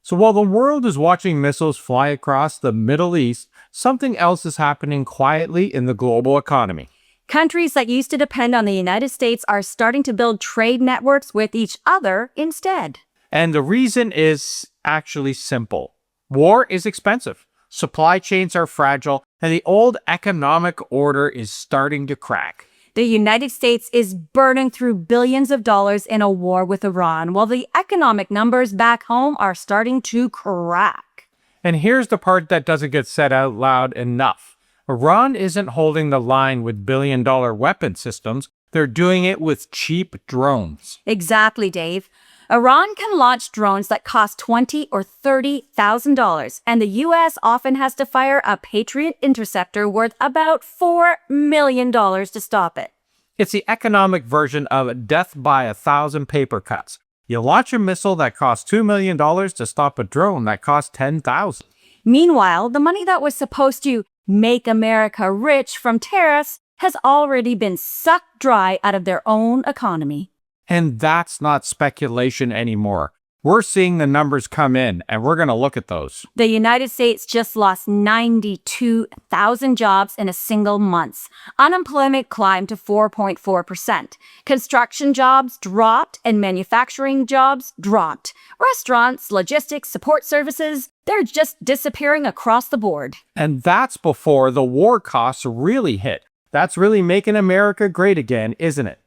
So while the world is watching missiles fly across the Middle East, something else is happening quietly in the global economy. Countries that used to depend on the United States are starting to build trade networks with each other instead. And the reason is actually simple. War is expensive, supply chains are fragile, and the old economic order is starting to crack. The United States is burning through billions of dollars in a war with Iran, while the economic numbers back home are starting to crack. And here's the part that doesn't get said out loud enough. Iran isn't holding the line with billion-dollar weapon systems. They're doing it with cheap drones. Exactly, Dave. Iran can launch drones that cost $20,000 or $30,000, and the U.S. often has to fire a Patriot interceptor worth about $4 million to stop it. It's the economic version of death by 1,000 paper cuts. You launch a missile that costs $2 million to stop a drone that costs $10,000. Meanwhile, the money that was supposed to make America rich from tariffs has already been sucked dry out of their own economy. And that's not speculation anymore. We're seeing the numbers come in, and we're going to look at those. The United States just lost 92,000 jobs in a single month. Unemployment climbed to 4.4%. Construction jobs dropped and manufacturing jobs dropped. Restaurants, logistics, support services, they're just disappearing across the board. And that's before the war costs really hit. That's really making America great again, isn't it?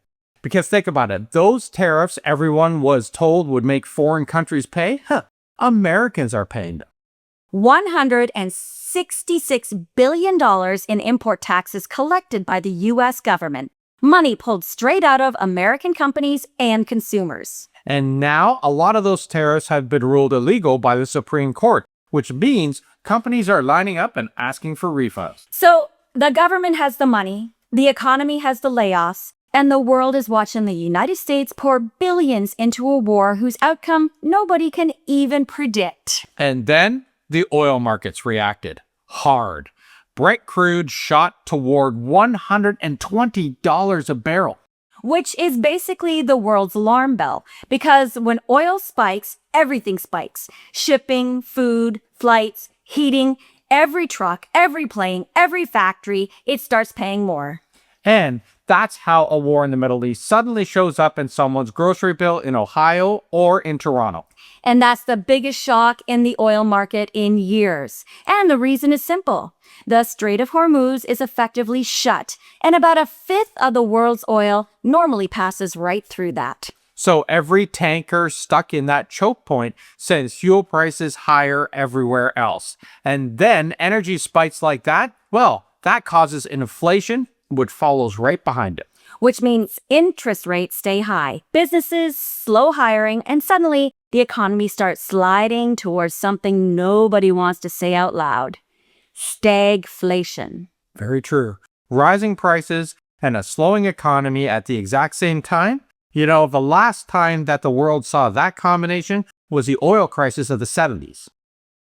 Because think about it, those tariffs everyone was told would make foreign countries pay, Americans are paying them. $166 billion in import taxes collected by the U.S. government. Money pulled straight out of American companies and consumers. And now a lot of those tariffs have been ruled illegal by the Supreme Court, which means companies are lining up and asking for refunds. So the government has the money, the economy has the layoffs, and the world is watching the United States pour billions into a war whose outcome nobody can even predict. And then the oil markets reacted hard. Brent crude shot toward $120 a barrel. Which is basically the world's alarm bell. Because when oil spikes, everything spikes. Shipping, food, flights, heating, every truck, every plane, every factory, it starts paying more. And that's how a war in the Middle East suddenly shows up in someone's grocery bill in Ohio or in Toronto. And that's the biggest shock in the oil market in years. And the reason is simple. The Strait of Hormuz is effectively shut, and about a fifth of the world's oil normally passes right through that. So every tanker stuck in that choke point sends fuel prices higher everywhere else. And then energy spikes like that, well, that causes inflation, which follows right behind it. Which means interest rates stay high, businesses slow hiring, and suddenly the economy starts sliding towards something nobody wants to say out loud. Stagflation. Very true. Rising prices and a slowing economy at the exact same time? You know, the last time that the world saw that combination was the oil crisis of the 70s.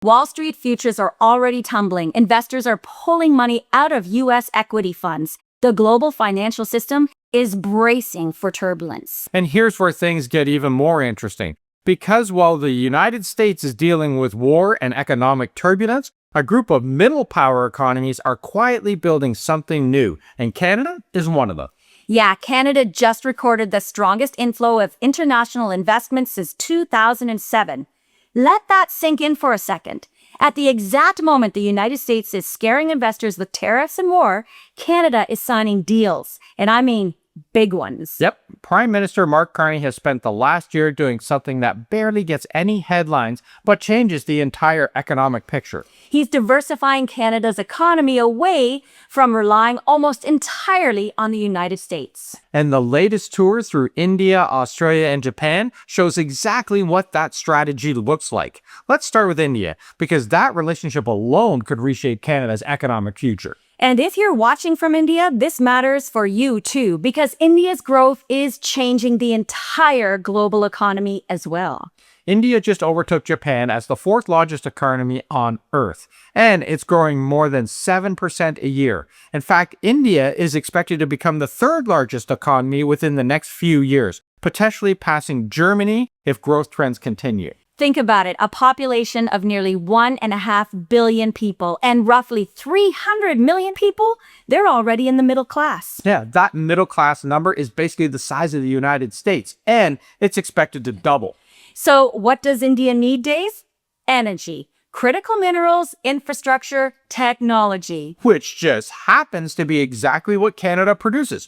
Wall Street futures are already tumbling. Investors are pulling money out of U.S. equity funds. The global financial system is bracing for turbulence. And here's where things get even more interesting. Because while the United States is dealing with war and economic turbulence, a group of middle power economies are quietly building something new, and Canada is one of them. Yeah, Canada just recorded the strongest inflow of international investment since 2007. Let that sink in for a second. At the exact moment the United States is scaring investors with tariffs and war, Canada is signing deals. And I mean big ones. Yep. Prime Minister Mark Carney has spent the last year doing something that barely gets any headlines, but changes the entire economic picture. He's diversifying Canada's economy away from relying almost entirely on the United States. And the latest tour through India, Australia, and Japan shows exactly what that strategy looks like. Let's start with India, because that relationship alone could reshape Canada's economic future. And if you're watching from India, this matters for you too, because India's growth is changing the entire global economy as well. India just overtook Japan as the fourth largest economy on Earth, and it's growing more than 7% a year. In fact, India is expected to become the third largest economy within the next few years, potentially passing Germany if growth trends continue. Think about it, a population of nearly 1.5 billion people and roughly 300 million people, they're already in the middle class. Yeah, that middle class number is basically the size of the United States, and it's expected to double. So what does India need, Dave? Energy, critical minerals, infrastructure, technology. Which just happens to be exactly what Canada produces.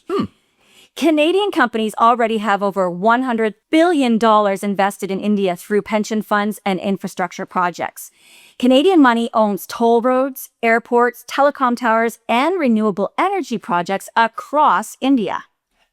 Canadian companies already have over $100 billion invested in India through pension funds and infrastructure projects. Canadian money owns toll roads, airports, telecom towers, and renewable energy projects across India.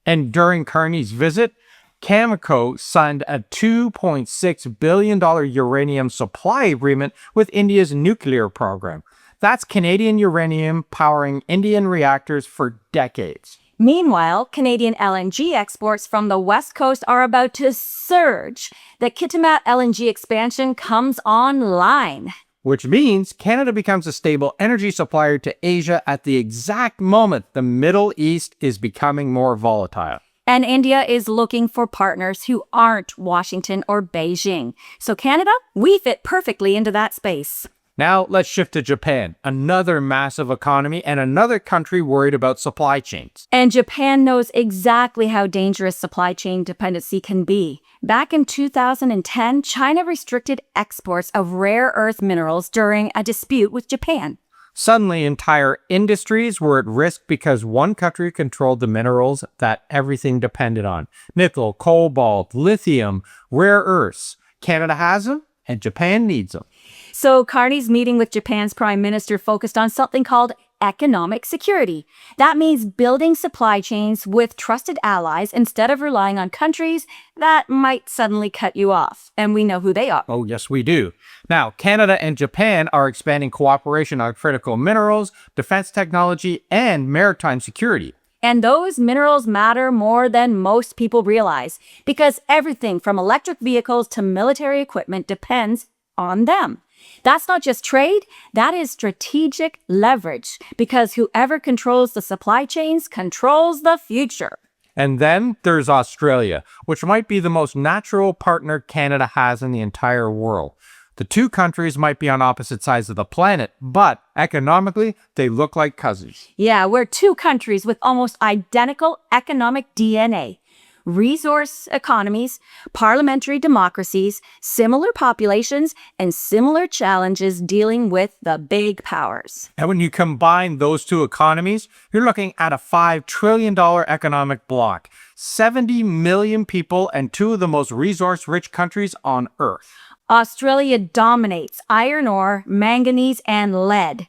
And during Carney's visit, Cameco signed a $2.6 billion uranium supply agreement with India's nuclear program. That's Canadian uranium powering Indian reactors for decades. Meanwhile, Canadian LNG exports from the West Coast are about to surge. The Kitimat LNG expansion comes online. Which means Canada becomes a stable energy supplier to Asia at the exact moment the Middle East is becoming more volatile. And India is looking for partners who aren't Washington or Beijing. So Canada, we fit perfectly into that space. Now let's shift to Japan, another massive economy and another country worried about supply chains. And Japan knows exactly how dangerous supply chain dependency can be. Back in 2010, China restricted exports of rare earth minerals during a dispute with Japan. Suddenly, entire industries were at risk because one country controlled the minerals that everything depended on. Nickel, cobalt, lithium, rare earths. Canada has them, and Japan needs them. So Carney's meeting with Japan's prime minister focused on something called economic security. That means building supply chains with trusted allies instead of relying on countries that might suddenly cut you off. And we know who they are. Oh, yes, we do. Now, Canada and Japan are expanding cooperation on critical minerals, defense technology, and maritime security. And those minerals matter more than most people realize because everything from electric vehicles to military equipment depends on them. That's not just trade, that is strategic leverage because whoever controls the supply chains controls the future. And then there's Australia, which might be the most natural partner Canada has in the entire world. The two countries might be on opposite sides of the planet, but economically, they look like cousins. Yeah, we're two countries with almost identical economic DNA. Resource economies, parliamentary democracies, similar populations, and similar challenges dealing with the big powers. And when you combine those two economies, you're looking at a $5 trillion economic bloc, 70 million people, and two of the most resource-rich countries on Earth. Australia dominates iron ore, manganese, and lead.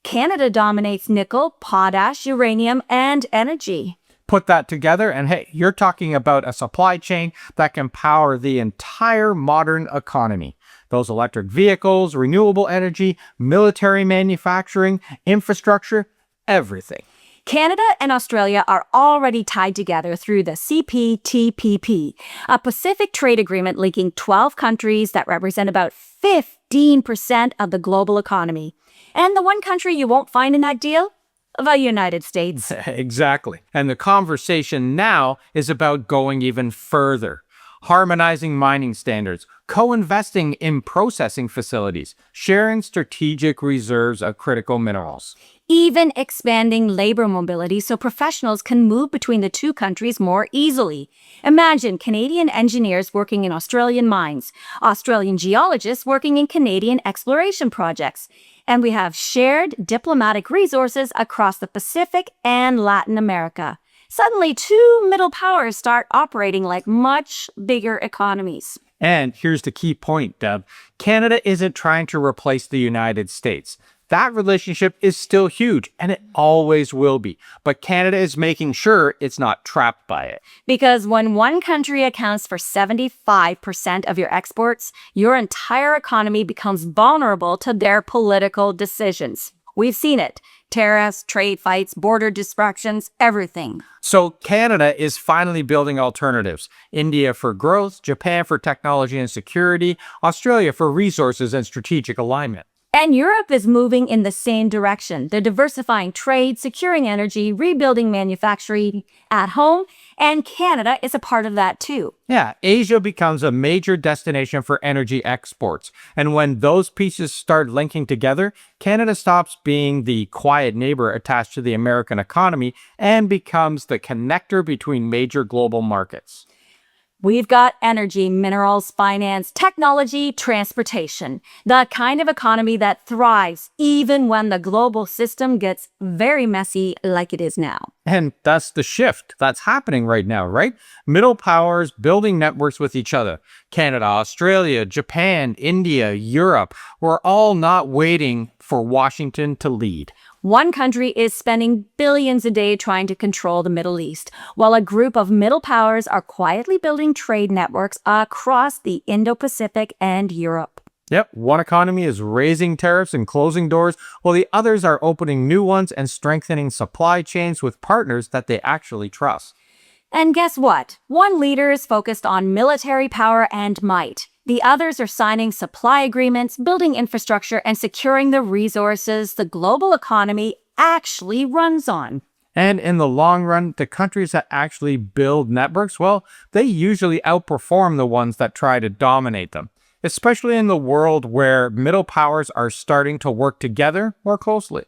Canada dominates nickel, potash, uranium, and energy. Put that together, and hey, you're talking about a supply chain that can power the entire modern economy. Those electric vehicles, renewable energy, military manufacturing, infrastructure, everything. Canada and Australia are already tied together through the CPTPP, a Pacific trade agreement linking 12 countries that represent about 15% of the global economy. And the one country you won't find in that deal? The United States. Exactly. And the conversation now is about going even further. Harmonizing mining standards, co-investing in processing facilities, sharing strategic reserves of critical minerals. Even expanding labor mobility so professionals can move between the two countries more easily. Imagine Canadian engineers working in Australian mines, Australian geologists working in Canadian exploration projects. And we have shared diplomatic resources across the Pacific and Latin America. Suddenly, two middle powers start operating like much bigger economies. And here's the key point, Deb. Canada isn't trying to replace the United States. That relationship is still huge, and it always will be. But Canada is making sure it's not trapped by it. Because when one country accounts for 75% of your exports, your entire economy becomes vulnerable to their political decisions. We've seen it. Tariffs, trade fights, border disruptions, everything. So Canada is finally building alternatives. India for growth, Japan for technology and security, Australia for resources and strategic alignment. And Europe is moving in the same direction. They're diversifying trade, securing energy, rebuilding manufacturing at home, and Canada is a part of that too. Yeah, Asia becomes a major destination for energy exports. And when those pieces start linking together, Canada stops being the quiet neighbor attached to the American economy and becomes the connector between major global markets. We've got energy, minerals, finance, technology, transportation. The kind of economy that thrives even when the global system gets very messy like it is now. And that's the shift that's happening right now, right? Middle powers building networks with each other. Canada, Australia, Japan, India, Europe. We're all not waiting for Washington to lead. One country is spending billions a day trying to control the Middle East, while a group of middle powers are quietly building trade networks across the Indo-Pacific and Europe. Yep, one economy is raising tariffs and closing doors, while the others are opening new ones and strengthening supply chains with partners that they actually trust. And guess what? One leader is focused on military power and might. The others are signing supply agreements, building infrastructure, and securing the resources the global economy actually runs on. And in the long run, the countries that actually build networks, well, they usually outperform the ones that try to dominate them, especially in the world where middle powers are starting to work together more closely.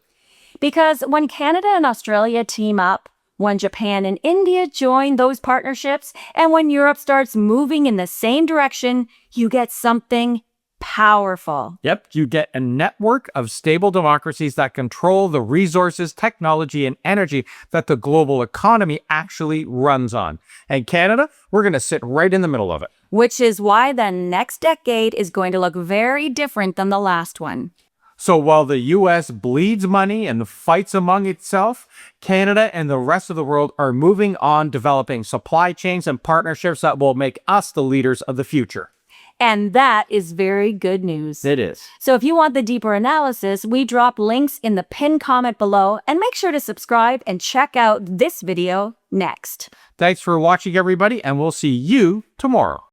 Because when Canada and Australia team up, when Japan and India join those partnerships, and when Europe starts moving in the same direction, you get something powerful. Yep, you get a network of stable democracies that control the resources, technology, and energy that the global economy actually runs on. And Canada, we're going to sit right in the middle of it. Which is why the next decade is going to look very different than the last one. So while the US bleeds money and fights among itself, Canada and the rest of the world are moving on, developing supply chains and partnerships that will make us the leaders of the future. And that is very good news. It is. So if you want the deeper analysis, we drop links in the pinned comment below, and make sure to subscribe and check out this video next. Thanks for watching, everybody, and we'll see you tomorrow.